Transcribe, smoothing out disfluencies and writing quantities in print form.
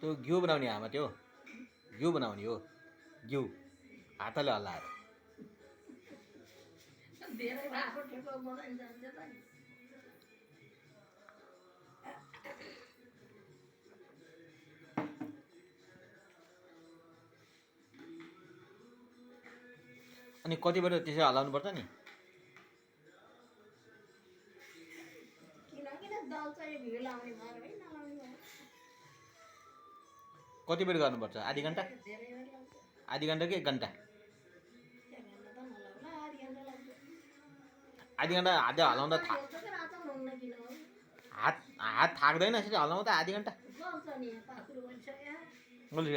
त्यो घिउ बनाउने आमा त्यो घिउ बनाउने हो घिउ हातले हल्लाएर धेरै भएको ठेकुवा बनाइन्छ त नि। अनि कति बेर त्यसै हल्लाउनु पर्छ नि किन दल चाहिँ घिउ लाउने भएर है नलाउने भएर कति बेर गर्नुपर्छ आधी घन्टा धेरै बेर लाग्छ। आधी घन्टा कि 1 घन्टा 1 घन्टा त नलाग्ला, आधी घन्टा लाग्छ। आधी घन्टा हातले हल्लाउँदा रातो हुन्न किन हो? हात थाक्दैन यसरी हल्लाउँदा आधी घन्टा गल्छ नि पाखुरो भन्छ यहाँ। बोल्छु